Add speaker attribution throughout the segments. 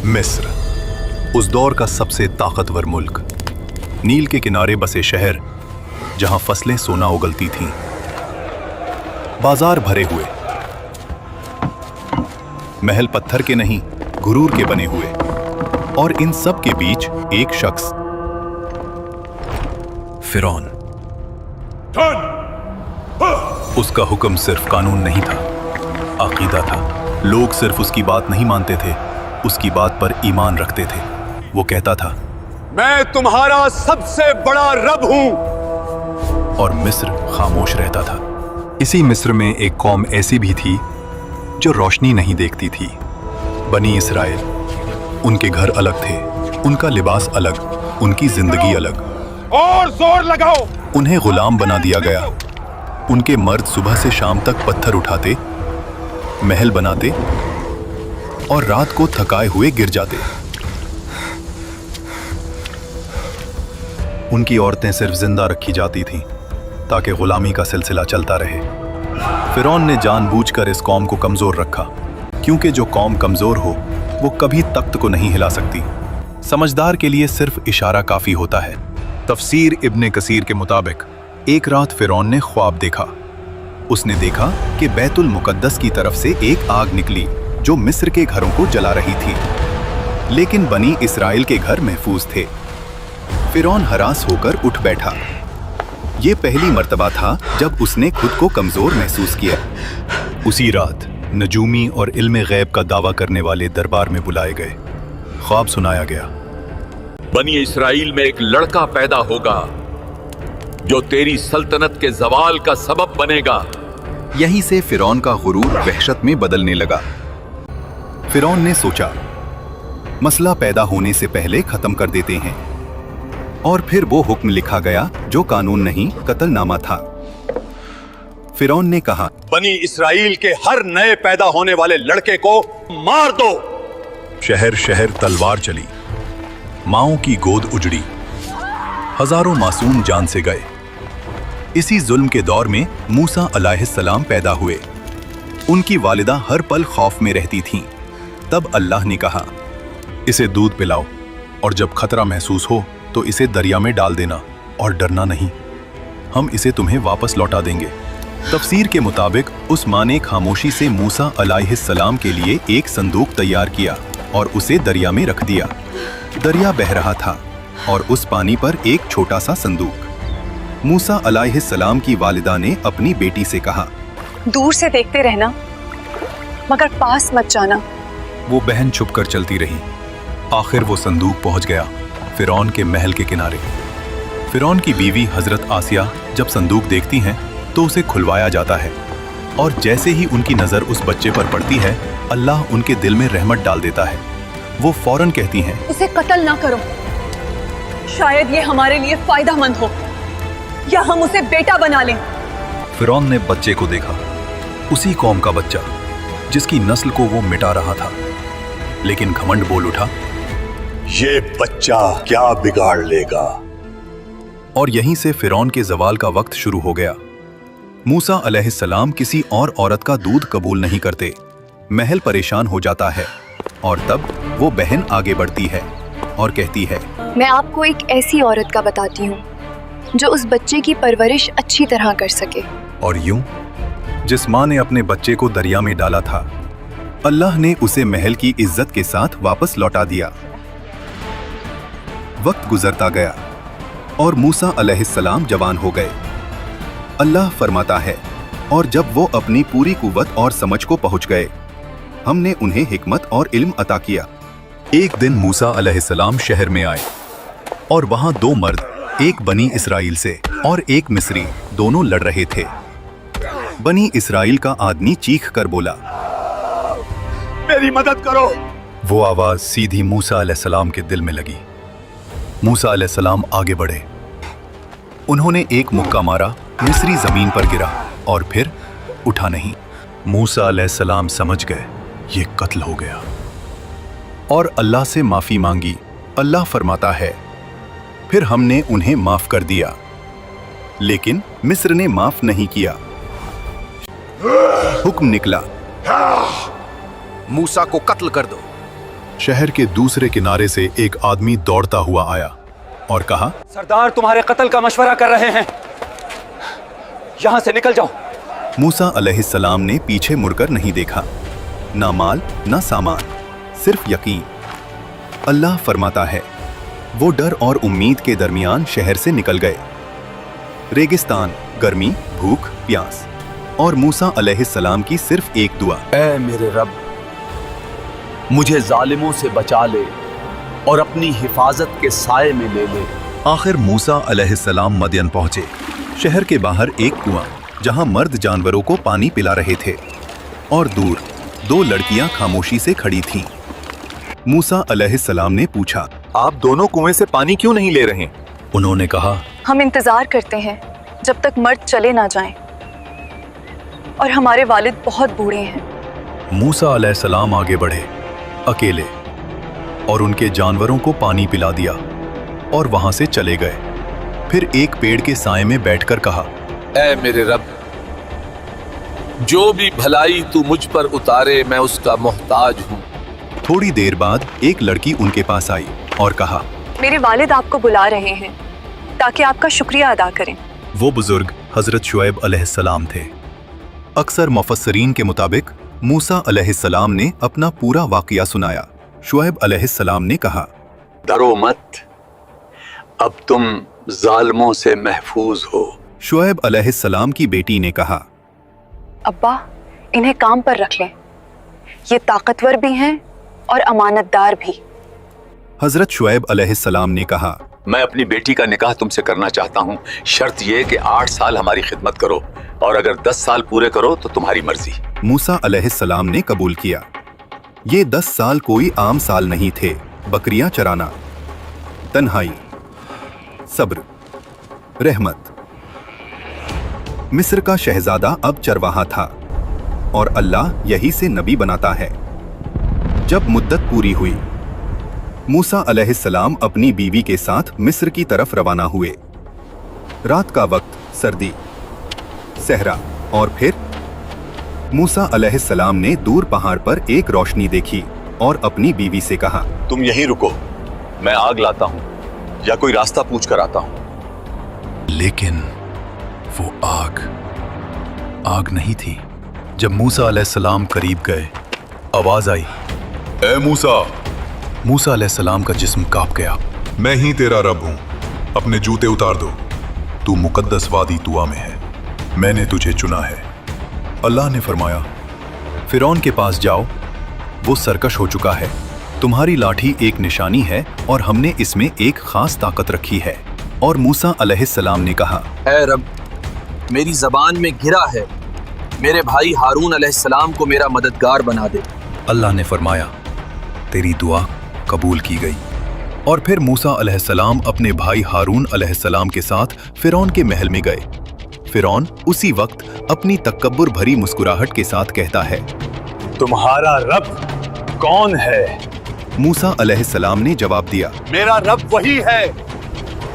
Speaker 1: मिस्र, उस दौर का सबसे ताकतवर मुल्क। नील के किनारे बसे शहर जहां फसलें सोना उगलती थीं। बाजार भरे हुए, महल पत्थर के नहीं गुरूर के बने हुए, और इन सब के बीच एक शख्स, फिरौन। उसका हुक्म सिर्फ कानून नहीं था, अकीदा था। लोग सिर्फ उसकी बात नहीं मानते थे, उसकी बात पर ईमान रखते थे। वो कहता था,
Speaker 2: मैं तुम्हारा सबसे बड़ा रब हूं।
Speaker 1: और मिस्र खामोश रहता था। इसी मिस्र में एक कौम ऐसी भी थी जो रोशनी नहीं देखती थी, बनी इसराइल। उनके घर अलग थे, उनका लिबास अलग, उनकी जिंदगी अलग।
Speaker 2: और जोर लगाओ।
Speaker 1: उन्हें गुलाम बना दिया गया। उनके मर्द सुबह से शाम तक पत्थर उठाते, महल बनाते और रात को थकाए हुए गिर जाते। उनकी औरतें सिर्फ जिंदा रखी जाती थीं ताकि गुलामी का सिलसिला चलता रहे। फिरौन ने जानबूझकर इस कौम को कमजोर रखा, क्योंकि जो कौम कमजोर हो वो कभी तख्त को नहीं हिला सकती। समझदार के लिए सिर्फ इशारा काफी होता है। तफसीर इब्ने कसीर के मुताबिक एक रात फिरौन ने ख्वाब देखा। उसने देखा कि बैतुल मुकद्दस की तरफ से एक आग निकली जो मिस्र के घरों को जला रही थी, लेकिन बनी इसराइल के घर महफूज थे। फिरौन हरास होकर उठ बैठा। ये पहली मर्तबा था जब उसने खुद को कमजोर महसूस किया। उसी रात नजूमी और इल्मे गैब का दावा करने वाले दरबार में बुलाए गए। ख्वाब सुनाया गया,
Speaker 2: बनी इसराइल में एक लड़का पैदा होगा जो तेरी सल्तनत के जवाल का सबब बनेगा।
Speaker 1: यहीं से फिरौन का गुरूर वहशत में बदलने लगा। फिरौन ने सोचा, मसला पैदा होने से पहले खत्म कर देते हैं। और फिर वो हुक्म लिखा गया जो कानून नहीं, कत्लनामा था। फिरौन ने कहा,
Speaker 2: बनी इसराइल के हर नए पैदा होने वाले लड़के को मार दो।
Speaker 1: शहर शहर तलवार चली, माओं की गोद उजड़ी, हजारों मासूम जान से गए। इसी जुल्म के दौर में मूसा अलैहिस्सलाम पैदा हुए। उनकी वालिदा हर पल खौफ में रहती थीं। तब अल्लाह ने कहा, इसे दूध पिलाओ, और जब खतरा महसूस हो तो इसे दरिया में डाल देना, और डरना नहीं, हम इसे तुम्हें वापस लौटा देंगे। तफसीर के मुताबिक उस माँ ने खामोशी से मूसा अलैहिस्सलाम के लिए एक संदूक तैयार किया और उसे दरिया में रख दिया। दरिया बह रहा था और उस पानी पर एक छोटा सा संदूक। मूसा अलैहिस्सलाम की वालिदा ने अपनी बेटी से कहा,
Speaker 3: दूर से देखते रहना, मगर पास मत जाना।
Speaker 1: वो बहन छुपकर चलती रही। आखिर वो संदूक पहुंच गया फिरौन के महल के किनारे। फिरौन की बीवी हजरत आसिया जब संदूक देखती हैं तो उसे खुलवाया जाता है, और जैसे ही उनकी नजर उस बच्चे पर पड़ती है, अल्लाह उनके दिल में रहमत डाल देता है। वो फौरन कहती हैं,
Speaker 3: इसे कत्ल ना करो, शायद ये हमारे लिए फायदेमंद हो, या हम उसे बेटा बना लें।
Speaker 1: फिरौन ने बच्चे को देखा, उसी कौम का बच्चा जिसकी नस्ल को वो मिटा रहा था, लेकिन घमंड बोल उठा,
Speaker 2: ये बच्चा क्या बिगाड़ लेगा।
Speaker 1: और यहीं से फिरौन के जवाल का वक्त शुरू हो गया। मूसा अलैहिस्सलाम किसी और औरत का दूध कबूल नहीं करते। महल परेशान हो जाता है, और तब वो बहन आगे बढ़ती है और कहती है,
Speaker 4: मैं आपको एक ऐसी औरत का बताती हूँ जो उस बच्चे की परवरिश अच्छी तरह कर सके।
Speaker 1: और यूं, जिस माँ ने अपने बच्चे को दरिया में डाला था, अल्लाह ने उसे महल की इज्जत के साथ वापस लौटा दिया। वक्त गुजरता गया और मूसा अलैहिस्सलाम जवान हो गए। अल्लाह फरमाता है, और जब वो अपनी पूरी कुव्वत और समझ को पहुंच गए, हमने उन्हें हिकमत और इल्म अता किया। एक दिन मूसा अलैहिस्सलाम शहर में आए, और वहां दो मर्द, एक बनी इसराइल से और एक मिस्री, दोनों लड़ रहे थे। बनी इसराइल का आदमी चीख कर बोला,
Speaker 2: मेरी मदद करो।
Speaker 1: वो आवाज सीधी मूसा अलैहिस्सलाम के दिल में लगी। मूसा अलैहिस्सलाम आगे बढ़े। उन्होंने एक मुक्का मारा, मिस्री जमीन पर गिरा और फिर उठा नहीं। मूसा अलैहिस्सलाम समझ गए ये कत्ल हो गया, और अल्लाह से माफी मांगी। अल्लाह फरमाता है, फिर हमने उन्हें माफ कर दिया, लेकिन मिस्र ने माफ नहीं किया। हुक्म निकला,
Speaker 5: मूसा को कत्ल कर दो।
Speaker 1: शहर के दूसरे किनारे से एक आदमी दौड़ता हुआ आया और कहा,
Speaker 5: सरदार तुम्हारे कत्ल का मशवरा कर रहे हैं, यहां से निकल जाओ।
Speaker 1: मूसा अलैहिस्सलाम ने पीछे मुड़कर नहीं देखा, ना माल ना सामान, सिर्फ यकीन। अल्लाह फरमाता है, वो डर और उम्मीद के दरमियान शहर से निकल गए। रेगिस्तान, गर्मी, भूख, प्यास और मूसा अलैहिस्सलाम की सिर्फ एक दुआ,
Speaker 6: ऐ मेरे रब, मुझे जालिमों से बचा ले और अपनी हिफाजत के साए में ले ले।
Speaker 1: आखिर मूसा अलैहिस्सलाम मदियन पहुंचे। शहर के बाहर एक कुआं जहां मर्द जानवरों को पानी पिला रहे थे और दूर 2 लड़कियां खामोशी से खड़ी थीं। मूसा अलैहिस्सलाम ने पूछा,
Speaker 7: आप दोनों कुएं से पानी क्यों नहीं ले रहे?
Speaker 1: उन्होंने कहा,
Speaker 3: हम इंतजार करते हैं जब तक मर्द चले ना जाएं, और हमारे वालिद बहुत बूढ़े हैं।
Speaker 1: मूसा अलैहिस्सलाम आगे बढ़े अकेले और उनके जानवरों को पानी पिला दिया और वहां से चले गए। फिर एक पेड़ के साए में बैठकर कहा,
Speaker 6: ऐ मेरे रब, जो भी भलाई तू मुझ पर उतारे मैं उसका मोहताज हूँ।
Speaker 1: थोड़ी देर बाद एक लड़की उनके पास आई और कहा,
Speaker 3: मेरे वालिद आपको बुला रहे हैं ताकि आपका शुक्रिया अदा करें।
Speaker 1: वो बुजुर्ग हजरत शुएब अलैहिस्सलाम थे। अक्सर मुफस्सरीन के मुताबिक मूसा अलैहिस्सलाम ने अपना पूरा वाक़या सुनाया। शुएब अलैहिस्सलाम ने कहा,
Speaker 8: डरो मत, अब तुम जालिमों से महफूज हो।
Speaker 1: शुएब अलैहिस्सलाम की बेटी ने कहा,
Speaker 3: अब्बा, इन्हें काम पर रख लें, ये ताकतवर भी हैं और अमानतदार भी।
Speaker 1: हजरत शुएब अलैहिस्सलाम ने कहा,
Speaker 8: मैं अपनी बेटी का निकाह तुमसे करना चाहता हूँ, शर्त ये कि 8 साल हमारी खिदमत करो और अगर 10 साल पूरे करो तो तुम्हारी मर्जी।
Speaker 1: मूसा अलैहिस्सलाम ने कबूल किया। ये 10 साल कोई आम साल नहीं थे। बकरियां चराना, तन्हाई, सब्र, रहमत। मिस्र का शहजादा अब चरवाहा था और अल्लाह यही से नबी बनाता है। जब मुद्दत पूरी हुई, मूसा अलैहिस्सलाम अपनी बीवी के साथ मिस्र की तरफ रवाना हुए। रात का वक्त, सर्दी, सहरा और फिर मूसा अलैहिस्सलाम ने दूर पहाड़ पर एक रोशनी देखी और अपनी बीवी से कहा,
Speaker 7: तुम यहीं रुको, मैं आग लाता हूँ या कोई रास्ता पूछ कर आता हूँ।
Speaker 1: लेकिन वो आग नहीं थी। जब मूसा अलैहिस्सलाम करीब गए, आवाज आई,
Speaker 9: ए मूसा।
Speaker 1: मूसा अलैहिस्सलाम का जिस्म कांप गया।
Speaker 9: मैं ही तेरा रब हूं, अपने जूते उतार दो।
Speaker 1: तू मुकद्दस वादी तुआ में है, मैंने तुझे चुना है। अल्लाह ने फरमाया, फिरौन के पास जाओ, वो सरकश हो चुका है। तुम्हारी लाठी एक निशानी है और हमने इसमें एक खास ताकत रखी है। और मूसा अलैहिस्सलाम ने कहा,
Speaker 6: ऐ रब, मेरी जबान में घिरा है, मेरे भाई हारून अलैहिस्सलाम को मेरा मददगार बना दे।
Speaker 1: अल्लाह ने फरमाया, तेरी दुआ कबूल की गई। और फिर मूसा अलैहिस्सलाम अपने भाई हारून अलैहिस्सलाम के साथ फिरौन के महल में गए। फिरौन उसी वक्त अपनी तकब्बुर भरी मुस्कुराहट के साथ कहता है,
Speaker 5: तुम्हारा रब कौन है?
Speaker 1: मूसा अलैहिस्सलाम ने जवाब दिया,
Speaker 5: मेरा रब वही है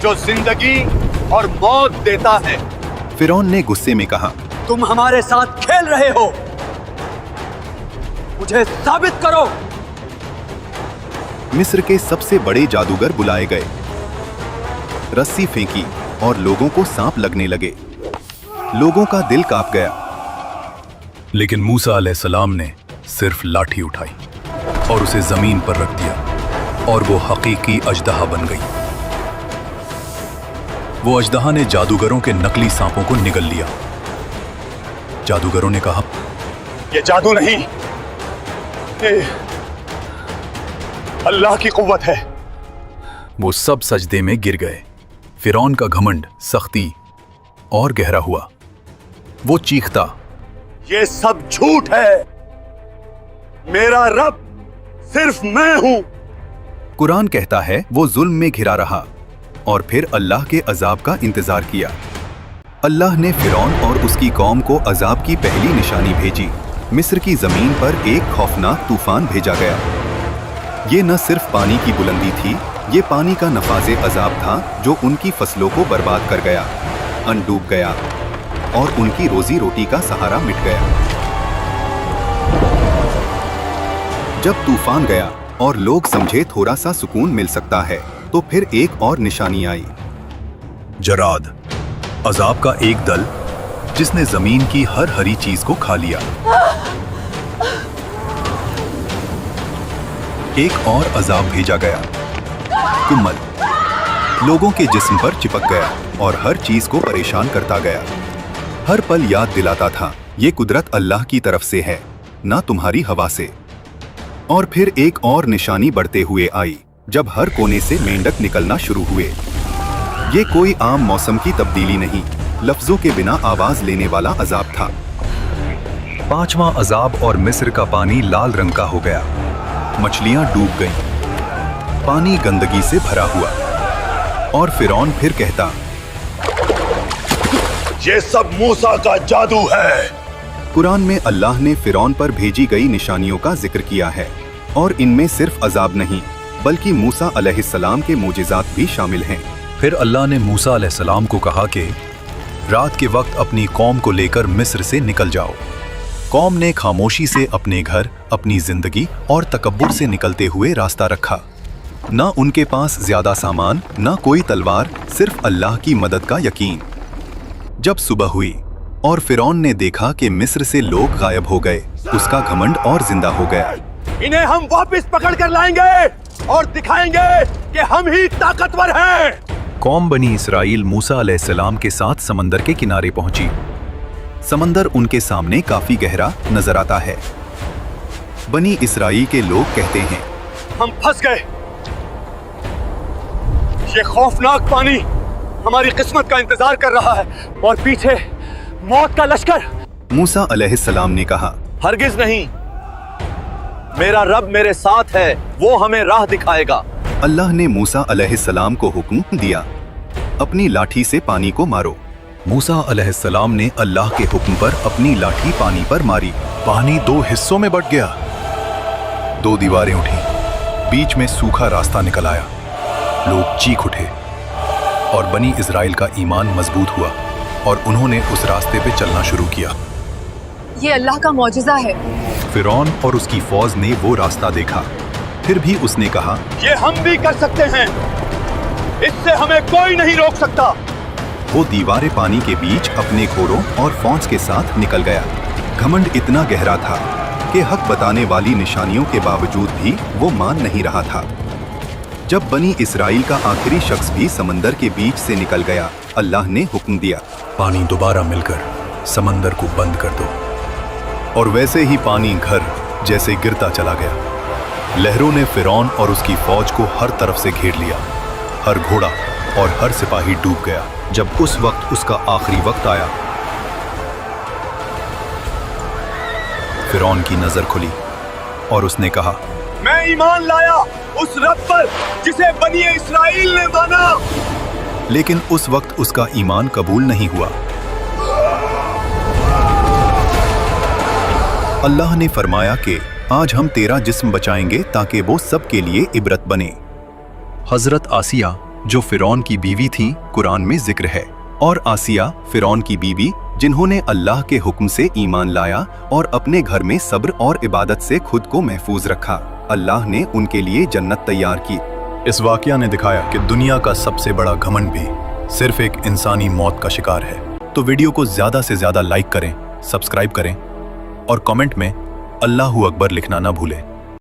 Speaker 5: जो जिंदगी और मौत देता है।
Speaker 1: फिरौन ने गुस्से में कहा,
Speaker 5: तुम हमारे साथ खेल रहे हो, मुझे साबित करो।
Speaker 1: मिस्र के सबसे बड़े जादूगर बुलाए गए। रस्सी फेंकी और लोगों को सांप लगने लगे। लोगों का दिल कांप गया। लेकिन मूसा अलैहिस्सलाम ने सिर्फ लाठी उठाई और उसे जमीन पर रख दिया और वो हकीकी अजदहा बन गई। वो अजदहा ने जादूगरों के नकली सांपों को निगल लिया। जादूगरों ने कहा,
Speaker 5: ये जादू नहीं, ये अल्लाह की कुव्वत है।
Speaker 1: वो सब सजदे में गिर गए। फिरौन का घमंड, सख्ती और गहरा हुआ। वो चीखता,
Speaker 5: ये सब झूठ है, मेरा रब सिर्फ मैं हूं।
Speaker 1: कुरान कहता है वो जुल्म में घिरा रहा और फिर अल्लाह के अजाब का इंतजार किया। अल्लाह ने फिरौन और उसकी कौम को अजाब की पहली निशानी भेजी। मिस्र की जमीन पर एक खौफनाक तूफान भेजा गया। ये न सिर्फ पानी की बुलंदी थी, ये पानी का नफाज़े अजाब था जो उनकी फसलों को बर्बाद कर गया, अन्न डूब गया और उनकी रोजी रोटी का सहारा मिट गया। जब तूफान गया और लोग समझे थोड़ा सा सुकून मिल सकता है, तो फिर एक और निशानी आई। जराद, अजाब का एक दल जिसने जमीन की हर हरी चीज को खा लिया। एक और अजाब भेजा गया, कुम्मल, लोगों के जिस्म पर चिपक गया और हर चीज को परेशान करता गया। हर पल याद दिलाता था, ये कुदरत अल्लाह की तरफ से है, ना तुम्हारी हवा से। और फिर एक और निशानी बढ़ते हुए आई, जब हर कोने से मेंढक निकलना शुरू हुए। ये कोई आम मौसम की तब्दीली नहीं, लफ्जों के बिना आवाज लेने वाला अजाब था। पांचवा अजाब, और मिस्र का पानी लाल रंग का हो गया, मछलियां डूब गईं, पानी गंदगी से भरा हुआ। और फिरौन फिर कहता,
Speaker 5: ये सब मूसा का जादू है।
Speaker 1: कुरान में अल्लाह ने फिरौन पर भेजी गई निशानियों का जिक्र किया है, और इनमें सिर्फ अजाब नहीं बल्कि मूसा अलैहिस्सलाम के मोजिज़ात भी शामिल हैं। फिर अल्लाह ने मूसा अलैहिस्सलाम को कहा कि रात के वक्त अपनी कौम को लेकर मिस्र से निकल जाओ। कौम ने खामोशी से अपने घर, अपनी जिंदगी और तकब्बुर से निकलते हुए रास्ता रखा। ना उनके पास ज्यादा सामान, ना कोई तलवार, सिर्फ अल्लाह की मदद का यकीन। जब सुबह हुई और फिरौन ने देखा कि मिस्र से लोग गायब हो गए, उसका घमंड और जिंदा हो गया।
Speaker 5: इन्हें हम वापस पकड़ कर लाएंगे और दिखाएंगे कि हम ही ताकतवर हैं।
Speaker 1: कौम बनी इसराइल मूसा अलैहिस्सलाम के साथ समंदर के किनारे पहुंची। समंदर उनके सामने काफी गहरा नजर आता है। बनी इसराइल के लोग कहते हैं,
Speaker 5: हम फंस गए। ये खौफनाक पानी हमारी किस्मत का इंतजार कर रहा है और पीछे मौत का लश्कर।
Speaker 1: मूसा अलैहिस्सलाम ने कहा,
Speaker 6: हरगिज नहीं, मेरा रब मेरे साथ है, वो हमें राह दिखाएगा।
Speaker 1: अल्लाह ने मूसा अलैहिस्सलाम को हुक्म दिया, अपनी लाठी से पानी को मारो। मूसा अलैहिस्सलाम ने अल्लाह के हुक्म पर अपनी लाठी पानी पर मारी। पानी दो हिस्सों में बंट गया, दो दीवारें उठी, बीच में सूखा रास्ता निकल आया। लोग चीख उठे और बनी इजराइल का ईमान मजबूत हुआ और उन्होंने उस रास्ते पे चलना शुरू किया।
Speaker 3: ये अल्लाह का मौजिज़ा है।
Speaker 1: फिरौन और उसकी फौज ने वो रास्ता देखा, फिर भी उसने कहा,
Speaker 5: ये हम भी कर सकते हैं, इससे हमें कोई नहीं रोक सकता।
Speaker 1: वो दीवारें पानी के बीच अपने घोड़ों और फौज के साथ निकल गया। घमंड इतना गहरा था कि हक बताने वाली निशानियों के बावजूद भी वो मान नहीं रहा था। जब बनी इसराइल का आखिरी शख्स भी समंदर के बीच से निकल गया, अल्लाह ने हुक्म दिया, पानी दोबारा मिलकर समंदर को बंद कर दो। और वैसे ही पानी घर जैसे गिरता चला गया। लहरों ने फिरौन और उसकी फौज को हर तरफ से घेर लिया। हर घोड़ा और हर सिपाही डूब गया। जब उस वक्त उसका आखिरी वक्त आया, फिरौन की नजर खुली और उसने कहा,
Speaker 5: मैं ईमान लाया उस रब पर जिसे बनी इस्राइल ने माना।
Speaker 1: लेकिन उस वक्त उसका ईमान कबूल नहीं हुआ। अल्लाह ने फरमाया कि आज हम तेरा जिस्म बचाएंगे ताकि वो सबके लिए इबरत बने। हजरत आसिया जो फिरौन की बीवी थी, कुरान में जिक्र है। और आसिया फिरौन की बीवी जिन्होंने अल्लाह के हुक्म से ईमान लाया और अपने घर में सब्र और इबादत से खुद को महफूज रखा, अल्लाह ने उनके लिए जन्नत तैयार की। इस वाकया ने दिखाया कि दुनिया का सबसे बड़ा घमंड भी सिर्फ एक इंसानी मौत का शिकार है। तो वीडियो को ज्यादा से ज्यादा लाइक करें, सब्सक्राइब करें और कमेंट में अल्लाहू अकबर लिखना ना भूलें।